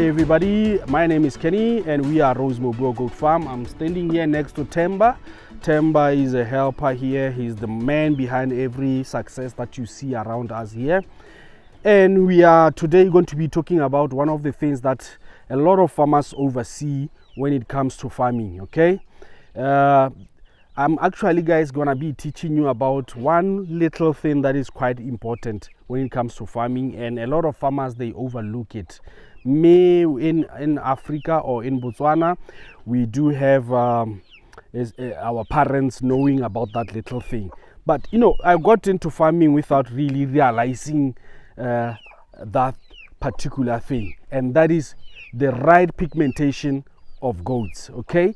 Hi everybody, my name is Kenny and we are Boergoat Farm. I'm standing here next to Temba. Temba is a helper here. He's the man behind every success that you see around us here. And we are today going to be talking about one of the things that a lot of farmers oversee when it comes to farming, okay? I'm actually, guys, gonna be teaching you about one little thing that is quite important when it comes to farming, and a lot of farmers, they overlook it. Me in Africa or in Botswana, we do have our parents knowing about that little thing. But you know, I got into farming without really realizing that particular thing, and that is the right pigmentation of goats, okay?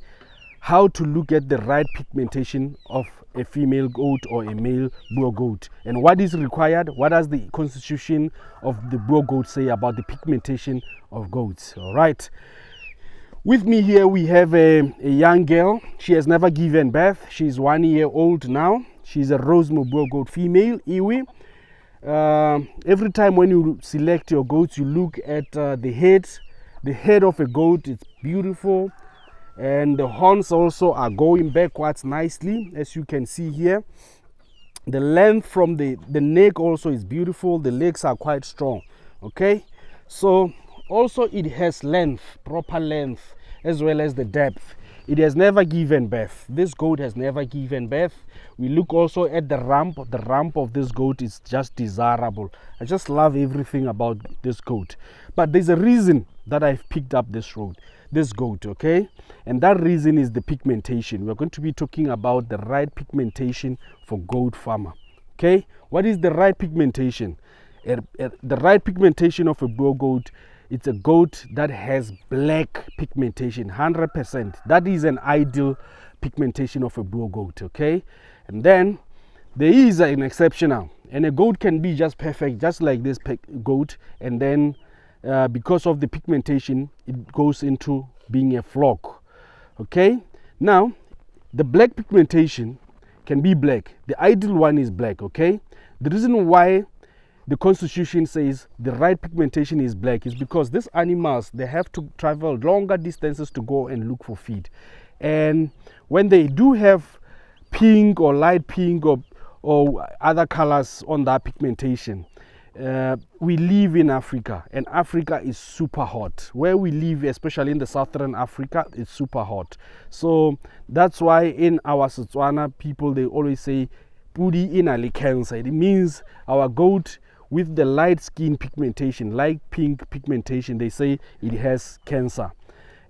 How to look at the right pigmentation of a female goat or a male Boer goat, and what is required. What does the constitution of the Boer goat say about the pigmentation of goats? All right, with me here we have a young girl. She has never given birth. She's 1 year old now. She's a Boer goat female, Iwi. Every time when you select your goats, you look at the head of a goat. It's beautiful, and the horns also are going backwards nicely, as you can see here. The length from the neck also is beautiful. The legs are quite strong, okay? So also it has length, proper length, as well as the depth. It has never given birth. This goat has never given birth. We look also at the rump. The rump of this goat is just desirable. I just love everything about this goat. But there's a reason that I've picked up this goat, okay? And that reason is the pigmentation. We're going to be talking about the right pigmentation for goat farmer, okay? What is the right pigmentation? The right pigmentation of a Boer goat, it's a goat that has black pigmentation, 100%. That is an ideal pigmentation of a Boer goat, okay? And then there is an exceptional, and a goat can be just perfect, just like this goat, and then because of the pigmentation, it goes into being a flock, okay? Now, the black pigmentation can be black. The ideal one is black, okay? The reason why the constitution says the right pigmentation is black is because these animals, they have to travel longer distances to go and look for feed. And when they do have pink or light pink or other colors on that pigmentation, we live in Africa, and Africa is super hot. Where we live, especially in the southern Africa, it's super hot. So that's why in our Setswana people, they always say pudi inali cancer. It means our goat with the light skin pigmentation, light pink pigmentation, they say it has cancer.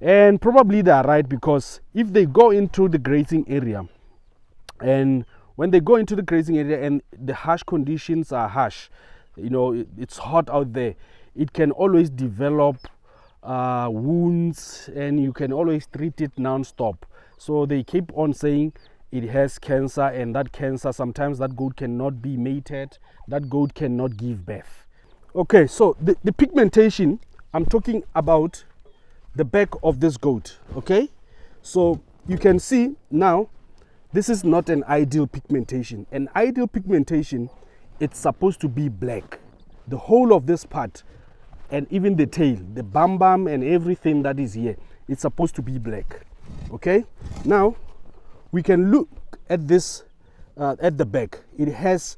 And probably they are right, because if they go into the grazing area, and when they go into the grazing area and the harsh conditions are harsh, you know, it's hot out there, it can always develop wounds, and you can always treat it non-stop. So they keep on saying it has cancer, and that cancer, sometimes that goat cannot be mated, that goat cannot give birth. Okay, so the pigmentation, I'm talking about the back of this goat, okay? So you can see now, this is not an ideal pigmentation. An ideal pigmentation, it's supposed to be black. The whole of this part, and even the tail, the bum and everything that is here, it's supposed to be black, okay? Now, we can look at this at the back. It has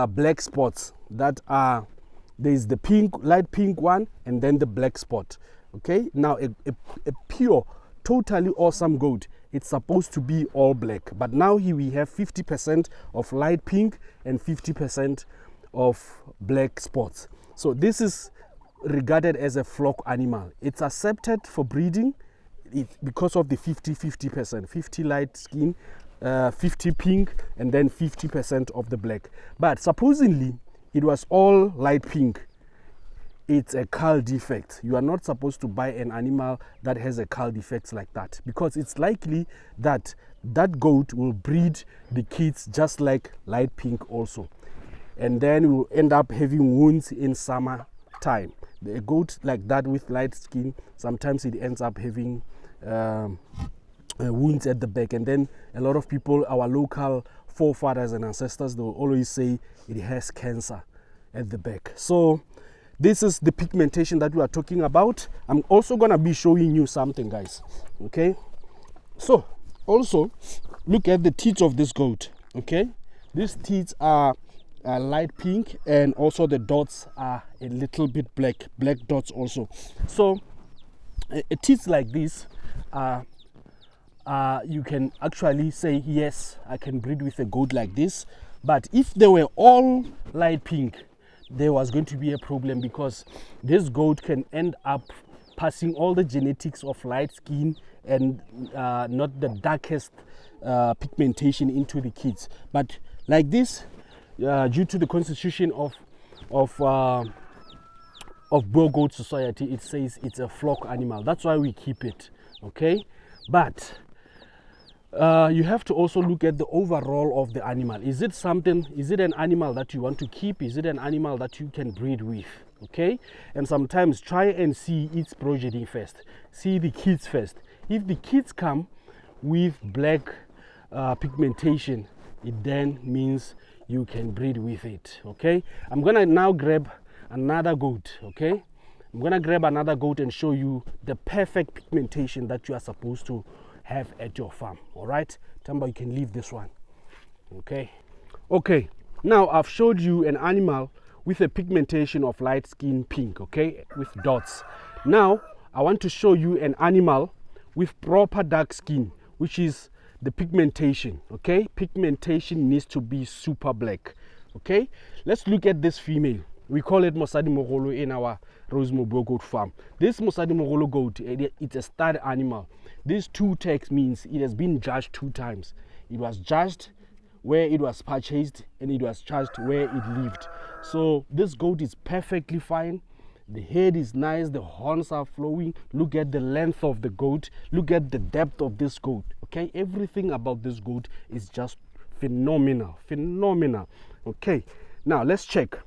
black spots that are, there's the pink, light pink one, and then the black spot, okay? Now, a pure, totally awesome goat, it's supposed to be all black, but now here we have 50% of light pink and 50% of black spots. So this is regarded as a flock animal. It's accepted for breeding because of the 50-50%, 50 light skin, 50 pink, and then 50% of the black. But supposedly it was all light pink. It's a cull defect. You are not supposed to buy an animal that has a cull defect like that, because it's likely that that goat will breed the kids just like light pink also, and then we will end up having wounds in summer time. A goat like that with light skin, sometimes it ends up having wounds at the back, and then a lot of people, our local forefathers and ancestors, they will always say it has cancer at the back. So this is the pigmentation that we are talking about. I'm also gonna be showing you something, guys. Okay, so also look at the teeth of this goat. Okay, these teeth are light pink, and also the dots are a little bit black dots also. So teeth like this, you can actually say, yes, I can breed with a goat like this. But if they were all light pink, there was going to be a problem, because this goat can end up passing all the genetics of light skin and not the darkest pigmentation into the kids. But like this, due to the constitution of Boer Goat Society, it says it's a flock animal. That's why we keep it. Okay, but you have to also look at the overall of the animal. Is it an animal that you want to keep? Is it an animal that you can breed with? Okay, and sometimes try and see its progeny first, see the kids first. If the kids come with black pigmentation, it then means you can breed with it. Okay, I'm gonna now grab another goat. Okay, I'm gonna grab another goat and show you the perfect pigmentation that you are supposed to have at your farm. All right, Tamba, you can leave this one. Okay, now I've showed you an animal with a pigmentation of light skin pink, okay, with dots. Now I want to show you an animal with proper dark skin, which is the pigmentation. Okay, pigmentation needs to be super black. Okay, let's look at this female. We call it Mosadi Mogolo in our Rosemore Boer goat farm. This Mosadi Mogolo goat, it's a stud animal. This 2 tags means it has been judged 2 times. It was judged where it was purchased, and it was judged where it lived. So this goat is perfectly fine. The head is nice, the horns are flowing. Look at the length of the goat, look at the depth of this goat. Okay, everything about this goat is just phenomenal. Okay, now let's check.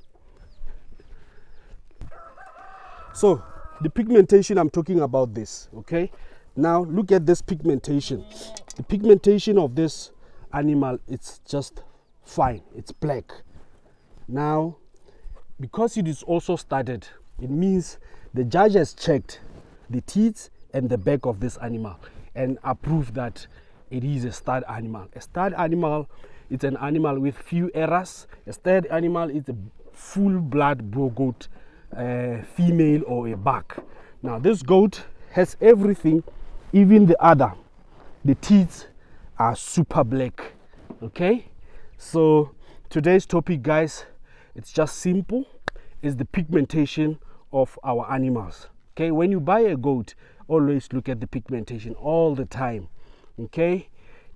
So the pigmentation, I'm talking about this. Okay, now look at this pigmentation. The pigmentation of this animal, it's just fine, it's black. Now because it is also studded, it means the judge has checked the teeth and the back of this animal and approved that it is a stud animal. A stud animal, it's an animal with few errors. A stud animal is a full blood Boer goat, female or a buck. Now this goat has everything, even the other. The teeth are super black. Okay, so today's topic, guys, it's just simple. It's the pigmentation of our animals. Okay, when you buy a goat, always look at the pigmentation all the time. Okay,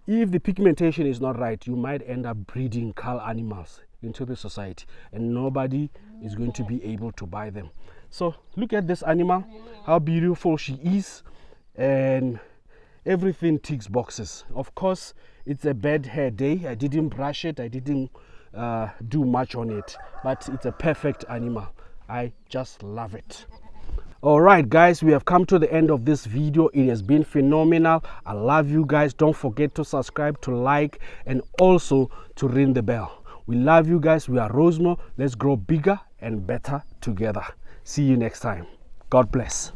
if the pigmentation is not right, you might end up breeding cull animals into the society, and nobody is going to be able to buy them. So look at this animal, how beautiful she is, and everything ticks boxes. Of course, it's a bad hair day. I didn't brush it, I didn't do much on it, but it's a perfect animal. I just love it. All right, guys, we have come to the end of this video. It has been phenomenal. I love you guys. Don't forget to subscribe, to like, and also to ring the bell. We love you guys. We are Rosemore. Let's grow bigger and better together. See you next time. God bless.